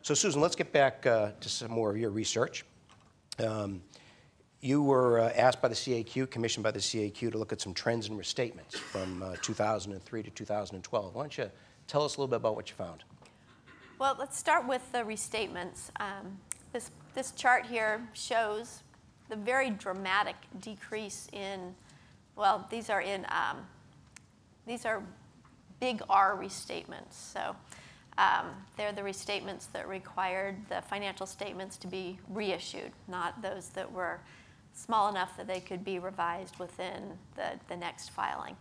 So Susan, let's get back to some more of your research. You were asked by the CAQ, commissioned by the CAQ, to look at some trends in restatements from 2003 to 2012. Why don't you tell us a little bit about what you found? Well, let's start with the restatements. This chart here shows the very dramatic decrease in, well, these are big R restatements. So they're the restatements that required the financial statements to be reissued, not those that were small enough that they could be revised within the next filing.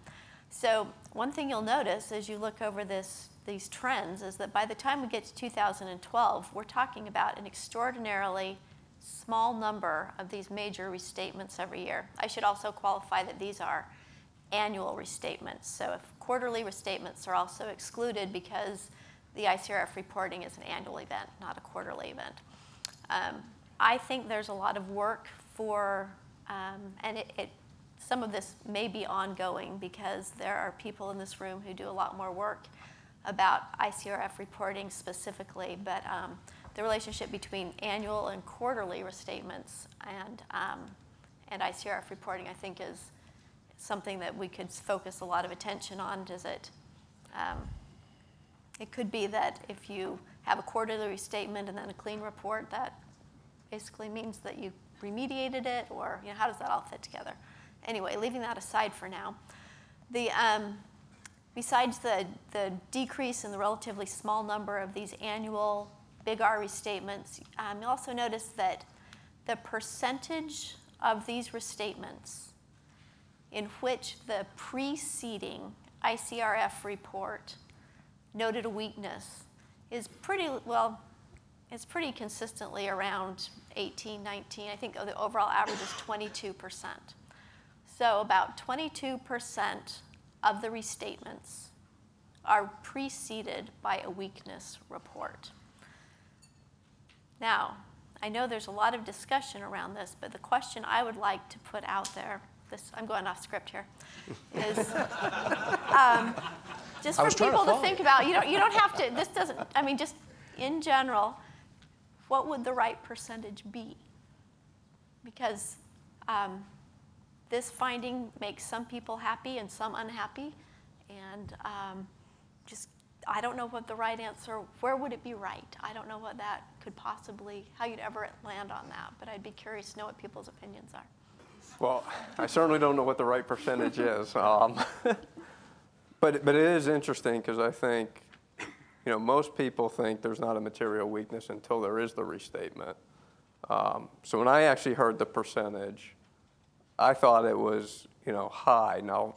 So one thing you'll notice as you look over these trends is that by the time we get to 2012, we're talking about an extraordinarily small number of these major restatements every year. I should also qualify that these are annual restatements. So if quarterly restatements are also excluded because the ICRF reporting is an annual event, not a quarterly event. I think there's a lot of work for, and some of this may be ongoing because there are people in this room who do a lot more work about ICRF reporting specifically, but the relationship between annual and quarterly restatements and ICRF reporting, I think, is something that we could focus a lot of attention on. It could be that if you have a quarterly restatement and then a clean report, that basically means that you remediated it, or how does that all fit together? Anyway, leaving that aside for now, besides the decrease in the relatively small number of these annual big R restatements, you'll also notice that the percentage of these restatements in which the preceding ICRF report noted a weakness is pretty consistently around 18, 19. I think the overall average is 22%. So about 22% of the restatements are preceded by a weakness report. Now, I know there's a lot of discussion around this, but the question I would like to put out there, I'm going off script here, is just for people to think about. You don't have to, this doesn't, I mean, just in general, what would the right percentage be? Because this finding makes some people happy and some unhappy, and I don't know what the right answer, where would it be right? I don't know what that could possibly, how you'd ever land on that, but I'd be curious to know what people's opinions are. Well, I certainly don't know what the right percentage is, but it is interesting because I think, most people think there's not a material weakness until there is the restatement. So when I actually heard the percentage, I thought it was, high. Now,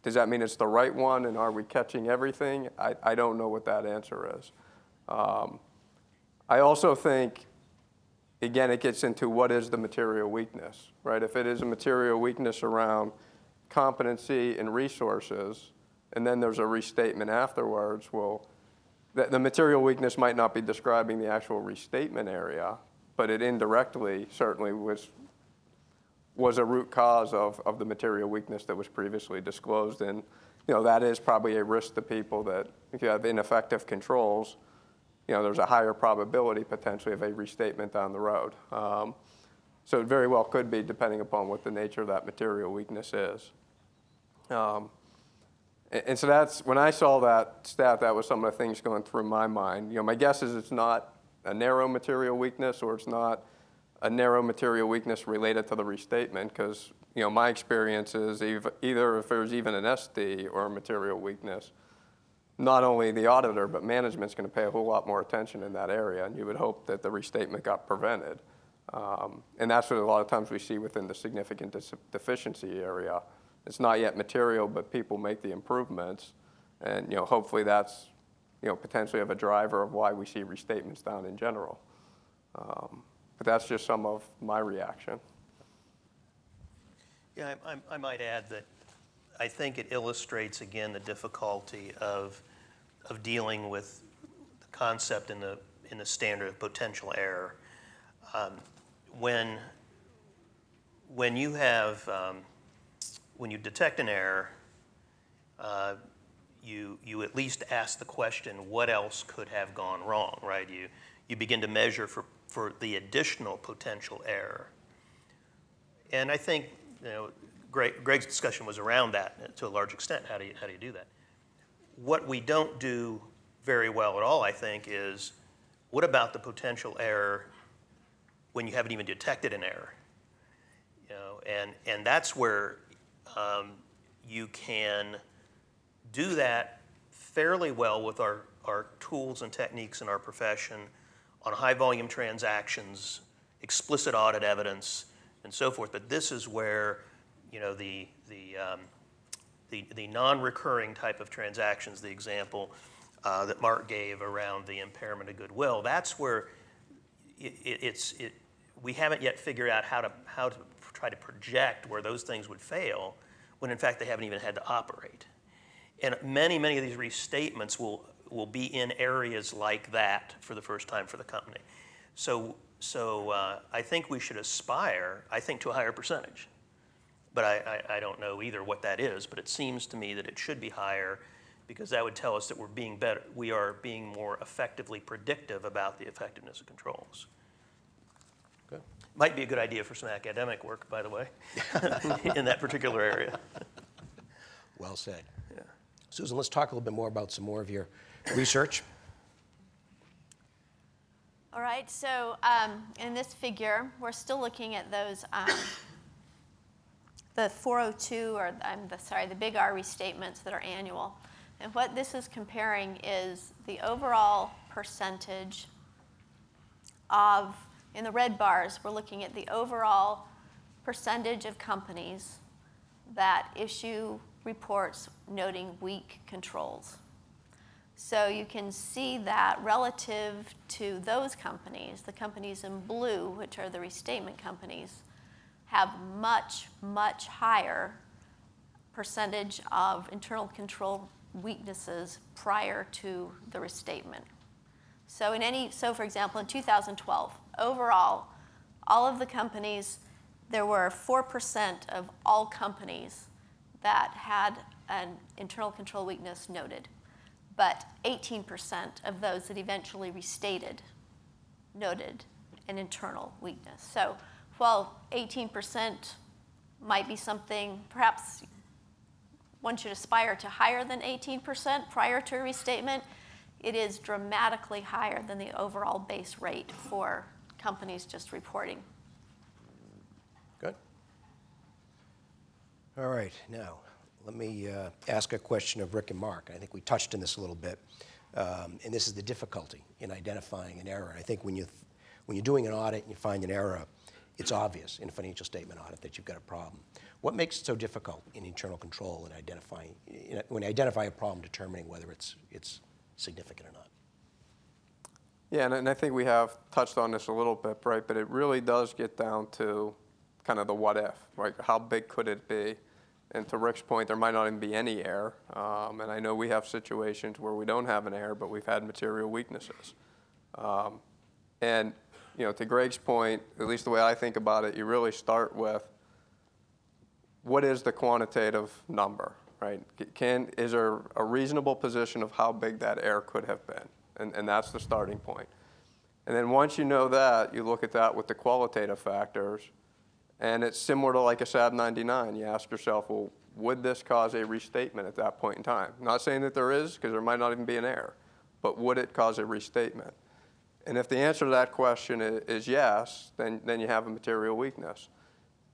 does that mean it's the right one, and are we catching everything? I don't know what that answer is. I also think, again, it gets into what is the material weakness, right? If it is a material weakness around competency and resources, and then there's a restatement afterwards, well, the material weakness might not be describing the actual restatement area, but it indirectly certainly was a root cause of the material weakness that was previously disclosed. And that is probably a risk to people that if you have ineffective controls, there's a higher probability potentially of a restatement down the road. So it very well could be, depending upon what the nature of that material weakness is. And so that's, when I saw that stat, that was some of the things going through my mind. My guess is it's not a narrow material weakness, or it's not a narrow material weakness related to the restatement, because my experience is either if there's even an SD or a material weakness, not only the auditor but management's going to pay a whole lot more attention in that area, and you would hope that the restatement got prevented. And that's what a lot of times we see within the significant deficiency area. It's not yet material, but people make the improvements, and hopefully that's potentially of a driver of why we see restatements down in general. But that's just some of my reaction. Yeah, I might add that I think it illustrates again the difficulty of dealing with the concept in the standard of potential error. When you detect an error, you at least ask the question, what else could have gone wrong, right? you begin to measure for the additional potential error. And I think, Greg's discussion was around that to a large extent. How do you do that? What we don't do very well at all, I think, is what about the potential error when you haven't even detected an error? And that's where you can do that fairly well with our tools and techniques in our profession on high volume transactions, explicit audit evidence, and so forth. But this is where the non-recurring type of transactions, the example that Mark gave around the impairment of goodwill, that's where we haven't yet figured out how to try to project where those things would fail when in fact they haven't even had to operate. And many of these restatements will be in areas like that for the first time for the company. So I think we should aspire, to a higher percentage. But I don't know either what that is, but it seems to me that it should be higher because that would tell us that we are being more effectively predictive about the effectiveness of controls. Good. Might be a good idea for some academic work, by the way, in that particular area. Well said. Yeah. Susan, let's talk a little bit more about some more of your research. All right, so in this figure, we're still looking at those, the 402, or the big R restatements that are annual. And what this is comparing is the overall percentage of, in the red bars, we're looking at the overall percentage of companies that issue reports noting weak controls. So you can see that relative to those companies, the companies in blue, which are the restatement companies, have much higher percentage of internal control weaknesses prior to the restatement. So for example, in 2012, overall, all of the companies, there were 4% of all companies that had an internal control weakness noted, but 18% of those that eventually restated noted an internal weakness. So while 18% might be something, perhaps one should aspire to higher than 18% prior to a restatement, it is dramatically higher than the overall base rate for companies just reporting. Good. All right, now let me ask a question of Rick and Mark. I think we touched on this a little bit, and this is the difficulty in identifying an error. I think when you're doing an audit and you find an error, it's obvious in a financial statement audit that you've got a problem. What makes it so difficult in internal control in identifying, when you identify a problem, determining whether it's significant or not? Yeah, and I think we have touched on this a little bit, right? But it really does get down to kind of the what if, right? How big could it be? And to Rick's point, there might not even be any error. And I know we have situations where we don't have an error, but we've had material weaknesses. And to Greg's point, at least the way I think about it, you really start with what is the quantitative number, right? Is there a reasonable position of how big that error could have been? And that's the starting point. And then once you know that, you look at that with the qualitative factors, and it's similar to like a SAB 99. You ask yourself, well, would this cause a restatement at that point in time? Not saying that there is, because there might not even be an error, but would it cause a restatement? And if the answer to that question is yes, then you have a material weakness.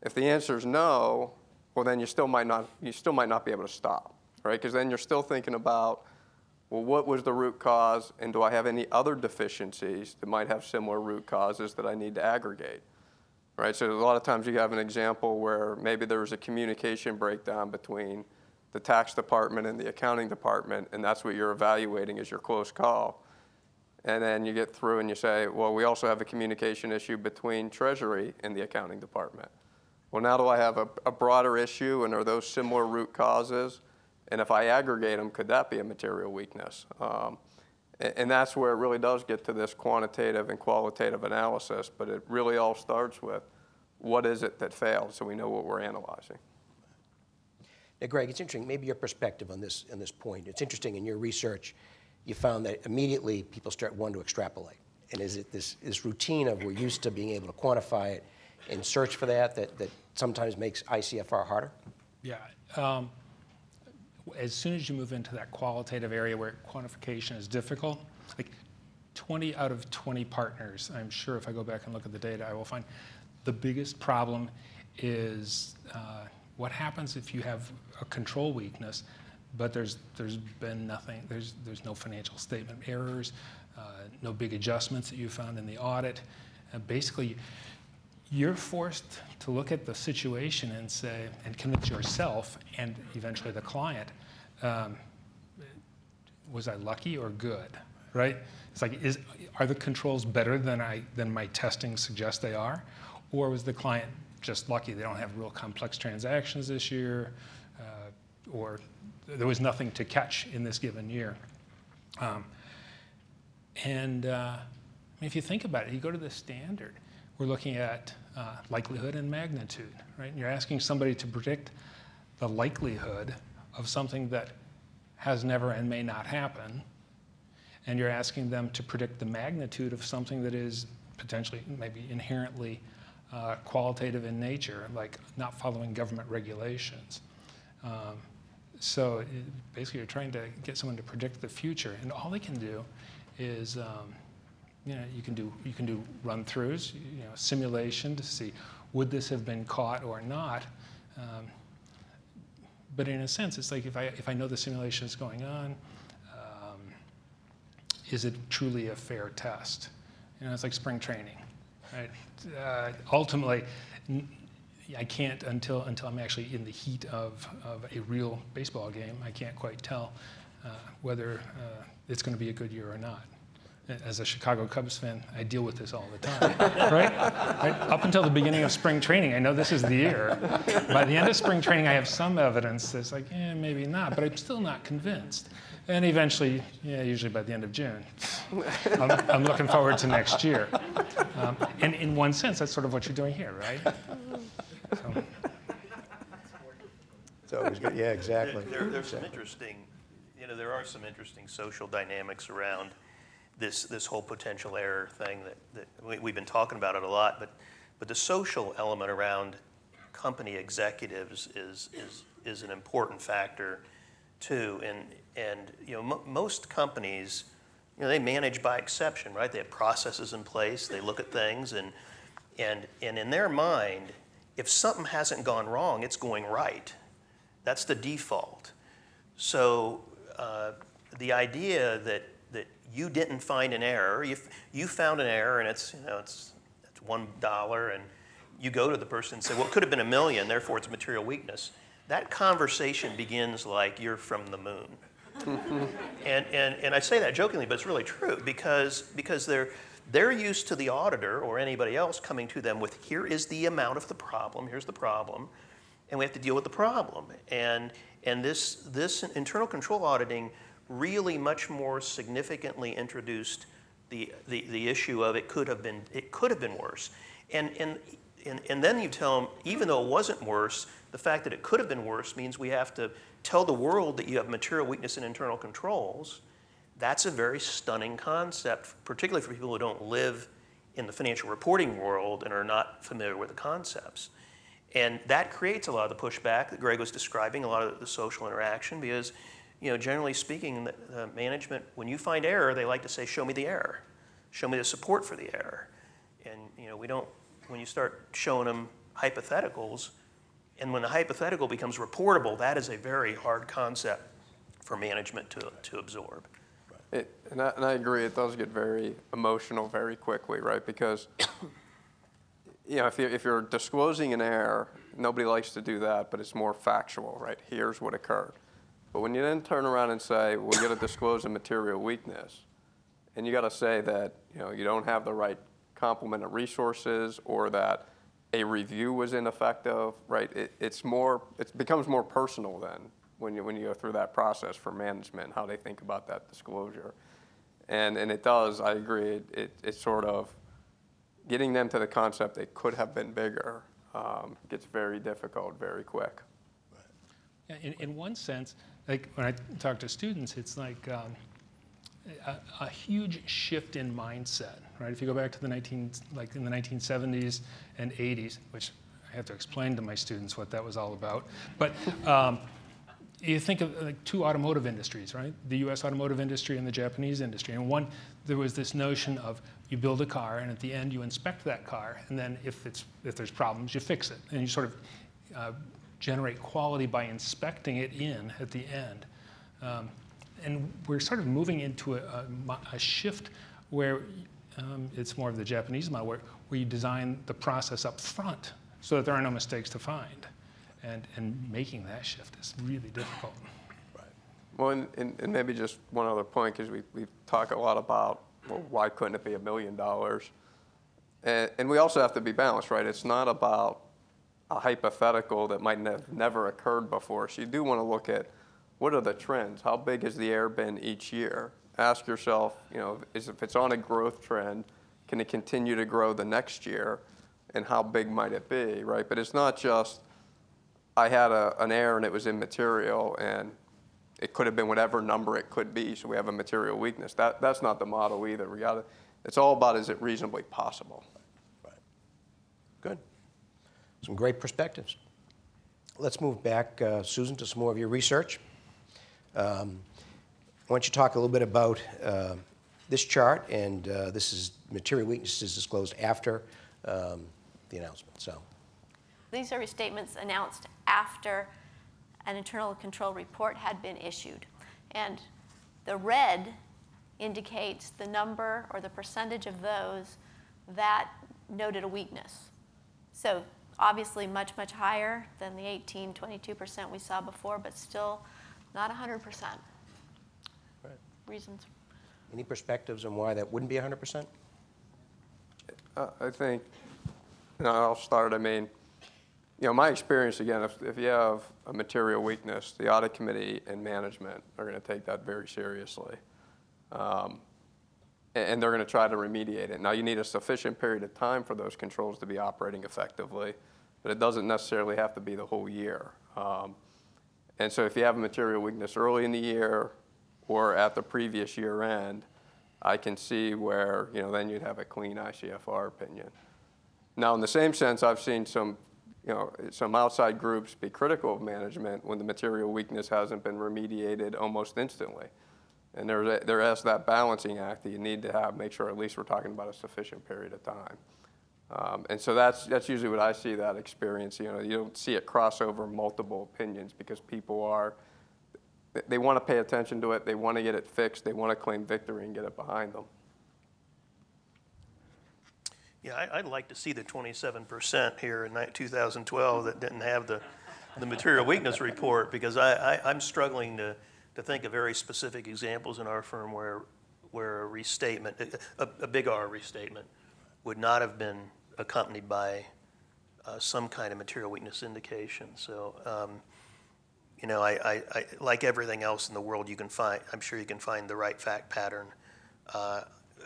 If the answer is no, well, then you still might not be able to stop, right? Because then you're still thinking about, well, what was the root cause, and do I have any other deficiencies that might have similar root causes that I need to aggregate, right? So a lot of times you have an example where maybe there was a communication breakdown between the tax department and the accounting department, and that's what you're evaluating as your close call. And then you get through and you say, well, we also have a communication issue between Treasury and the accounting department. Well, now do I have a broader issue, and are those similar root causes? And if I aggregate them, could that be a material weakness? And that's where it really does get to this quantitative and qualitative analysis, but it really all starts with what is it that failed, so we know what we're analyzing. Now, Greg, it's interesting, maybe your perspective on this point. It's interesting, in your research, you found that immediately people want to extrapolate. And is it this routine of we're used to being able to quantify it and search for that sometimes makes ICFR harder? Yeah. As soon as you move into that qualitative area where quantification is difficult, like 20 out of 20 partners, I'm sure if I go back and look at the data, I will find the biggest problem is what happens if you have a control weakness, but there's been nothing, there's no financial statement errors, no big adjustments that you found in the audit. Basically, you're forced to look at the situation and say, and convince yourself and eventually the client, was I lucky or good, right? It's like, are the controls better than my testing suggests they are? Or was the client just lucky? They don't have real complex transactions this year, or there was nothing to catch in this given year. I mean, if you think about it, you go to the standard, we're looking at likelihood and magnitude, right? And you're asking somebody to predict the likelihood of something that has never and may not happen, and you're asking them to predict the magnitude of something that is potentially, maybe inherently qualitative in nature, like not following government regulations. So basically, you're trying to get someone to predict the future, and all they can do is, you can do run-throughs, simulation to see would this have been caught or not. But in a sense, it's like if I know the simulation is going on, is it truly a fair test? It's like spring training, right? Ultimately, I can't until I'm actually in the heat of a real baseball game. I can't quite tell whether it's going to be a good year or not. As a Chicago Cubs fan, I deal with this all the time, right? Up until the beginning of spring training, I know this is the year. By the end of spring training, I have some evidence that's like, maybe not, but I'm still not convinced. And eventually, usually by the end of June, I'm looking forward to next year. And in one sense, that's sort of what you're doing here, right? So it's good. Yeah, exactly. There's some interesting, there are some interesting social dynamics around this whole potential error thing that we've been talking about it a lot, but the social element around company executives is an important factor too. And most companies, they manage by exception, right? They have processes in place. They look at things, and in their mind, if something hasn't gone wrong, it's going right. That's the default. So the idea that you didn't find an error, you found an error, and it's $1, and you go to the person and say, well, it could have been $1 million, therefore it's material weakness. That conversation begins like you're from the moon. and I say that jokingly, but it's really true, because they're used to the auditor or anybody else coming to them with, here is the amount of the problem, here's the problem, and we have to deal with the problem. And this internal control auditing really much more significantly introduced the issue of it could have been worse. And then you tell them, even though it wasn't worse, the fact that it could have been worse means we have to tell the world that you have material weakness in internal controls. That's a very stunning concept, particularly for people who don't live in the financial reporting world and are not familiar with the concepts. And that creates a lot of the pushback that Greg was describing, a lot of the social interaction, because generally speaking, the management, when you find error, they like to say, show me the error. Show me the support for the error. And when you start showing them hypotheticals, and when the hypothetical becomes reportable, that is a very hard concept for management to absorb. And I agree, it does get very emotional very quickly, right? Because if you're disclosing an error, nobody likes to do that, but it's more factual, right? Here's what occurred. But when you then turn around and say, well, you got to disclose a material weakness, and you got to say that you don't have the right complement of resources, or that a review was ineffective, right? It becomes more personal then when you go through that process for management, how they think about that disclosure. And it does, I agree, it's sort of getting them to the concept it could have been bigger gets very difficult very quick. Yeah, in one sense, like when I talk to students, it's like a huge shift in mindset, right? If you go back to the in the 1970s and 80s, which I have to explain to my students what that was all about, but you think of like two automotive industries, right? The U.S. automotive industry and the Japanese industry. And one, there was this notion of you build a car, and at the end you inspect that car, and then if there's problems, you fix it, and you sort of generate quality by inspecting it at the end. And we're sort of moving into a shift where it's more of the Japanese model, where you design the process up front so that there are no mistakes to find. And making that shift is really difficult. Right. Well, and maybe just one other point, because we talk a lot about, well, why couldn't it be $1 million? And we also have to be balanced, right? It's not about a hypothetical that might have never occurred before. So you do want to look at, what are the trends? How big has the error been each year? Ask yourself, if it's on a growth trend, can it continue to grow the next year? And how big might it be, right? But it's not just, I had an error and it was immaterial, and it could have been whatever number it could be, so we have a material weakness. That's not the model either. It's all about, is it reasonably possible? Right. Good. Some great perspectives. Let's move back, Susan, to some more of your research. Why don't you talk a little bit about this chart, and this is material weaknesses disclosed after the announcement. So these are restatements announced after an internal control report had been issued. And the red indicates the number or the percentage of those that noted a weakness. So obviously much, much higher than the 22% we saw before, but still not 100%. right. Reasons. Any perspectives on why that wouldn't be 100%? I think, I'll start. I mean, my experience, again, if you have a material weakness, the audit committee and management are going to take that very seriously. And they're going to try to remediate it. Now, you need a sufficient period of time for those controls to be operating effectively, but it doesn't necessarily have to be the whole year. And so if you have a material weakness early in the year or at the previous year end, I can see where, then you'd have a clean ICFR opinion. Now, in the same sense, I've seen some outside groups be critical of management when the material weakness hasn't been remediated almost instantly. And there is that balancing act that you need to make sure at least we're talking about a sufficient period of time. And so that's usually what I see that experience. You don't see it cross over multiple opinions because people they want to pay attention to it, they want to get it fixed, they want to claim victory and get it behind them. Yeah, I'd like to see the 27% here in 2012 that didn't have the material weakness report, because I'm struggling to think of very specific examples in our firm where a restatement, a big R restatement, would not have been accompanied by some kind of material weakness indication. So, I like everything else in the world, I'm sure you can find the right fact pattern.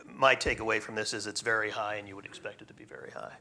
My takeaway from this is it's very high, and you would expect it to be very high.